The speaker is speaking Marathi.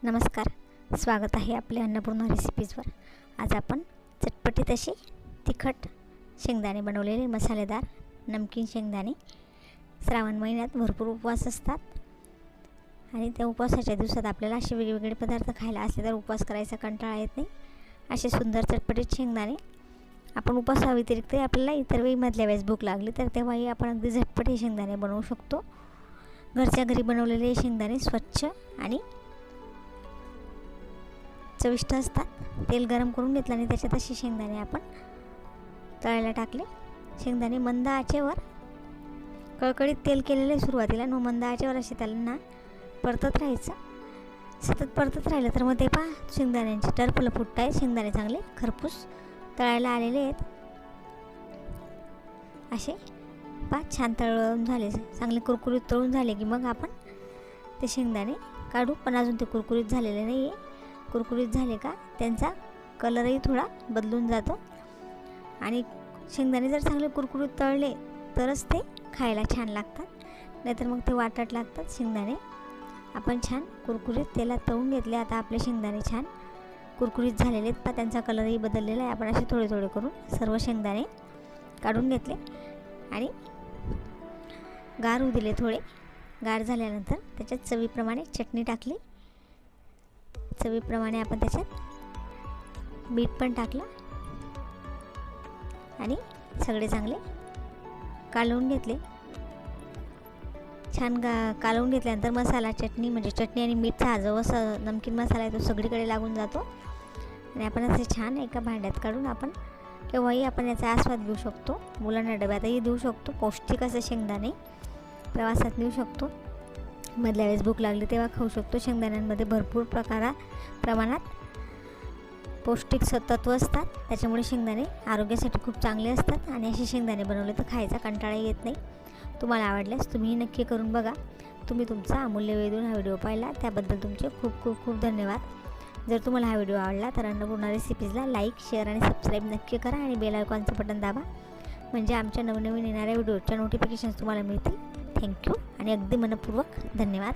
नमस्कार, स्वागत आहे आपल्या अन्नपूर्णा रेसिपीजवर। आज आपण चटपटीत असे तिखट शेंगदाणे बनवलेले मसालेदार नमकीन शेंगदाणे। श्रावण महिन्यात भरपूर उपवास असतात आणि त्या उपवासाच्या दिवसात आपल्याला असे वेगवेगळे पदार्थ खायला असले तर उपवास करायचा कंटाळा येत नाही। असे सुंदर चटपटीत शेंगदाणे आपण उपवासाव्यतिरिक्त आपल्याला इतर वेळी मधल्या वेळेस भूक लागली तर तेव्हाही आपण अगदी झटपट हे शेंगदाणे बनवू शकतो। घरच्या घरी बनवलेले शेंगदाणे स्वच्छ आणि चविष्ट असतात। तेल गरम करून घेतलं आणि त्याच्यात असे शेंगदाणे आपण तळायला टाकले। शेंगदाणे मंद आचेवर कळकळीत तेल केलेले सुरुवातीला आणि मंद आचेवर असे त्यांना परतत राहायचं। सतत परतत राहिलं तर मग ते शेंगदाण्यांची टरफलं फुटताय। शेंगदाणे चांगले खरपूस तळायला आलेले आहेत। असे छान तळून झाले, चांगले कुरकुरीत तळून झाले की मग आपण ते शेंगदाणे काढू। पण अजून ते कुरकुरीत झालेले नाही आहे। कुरकुरीत झाले का त्यांचा कलरही थोडा बदलून जातो आणि शेंगदाणे जर चांगले कुरकुरीत तळले तरच ते खायला छान लागतात, नाहीतर मग ते वाटत लागतात। शेंगदाणे आपण छान कुरकुरीत तेलात तळून घेतले। आता आपले शेंगदाणे छान कुरकुरीत झालेले आहेत, त्यांचा कलरही बदललेला आहे। आपण असे थोडे थोडे करून सर्व शेंगदाणे काढून घेतले आणि गार होऊ दिले। थोडे गार झाल्यानंतर त्याच्यात चवीप्रमाणे चटणी टाकली। चवीप्रमाणे आपण त्याच्यात मीठ पण टाकलं आणि सगळे चांगले कालवून घेतले। छान कालवून घेतल्यानंतर मसाला चटणी म्हणजे चटणी आणि मीठचा हा जो नमकीन मसाला आहे तो सगळीकडे लागून जातो आणि आपण असे छान एका भांड्यात काढून आपण केव्हाही आपण याचा आस्वाद घेऊ शकतो। मुलांना डब्यातही देऊ शकतो। पौष्टिक असे शेंगदाणे प्रवासात नेऊ शकतो। मधल्या वेळेस भूक लागली तेव्हा खाऊ शकतो। शेंगदाण्यांमध्ये भरपूर प्रमाणात पौष्टिक तत्व असतात, त्याच्यामुळे शेंगदाणे आरोग्यासाठी खूप चांगले असतात आणि असे शेंगदाणे बनवले तर खायचा कंटाळा येत नाही। तुम्हाला आवडल्यास तुम्ही नक्की करून बघा। तुम्ही तुमचा अमूल्य वेळ देऊन हा व्हिडिओ पाहिला त्याबद्दल तुमचे खूप खूप खूप धन्यवाद। जर तुम्हाला हा व्हिडिओ आवडला तर अन्नपूर्णा रेसिपीजला लाईक, शेअर आणि सबस्क्राईब नक्की करा आणि बेल आयकॉनचं बटन दाबा, म्हणजे आमच्या नवनवीन येणाऱ्या व्हिडिओच्या नोटिफिकेशन्स तुम्हाला मिळतील। थँक्यू आणि अगदी मनपूर्वक धन्यवाद।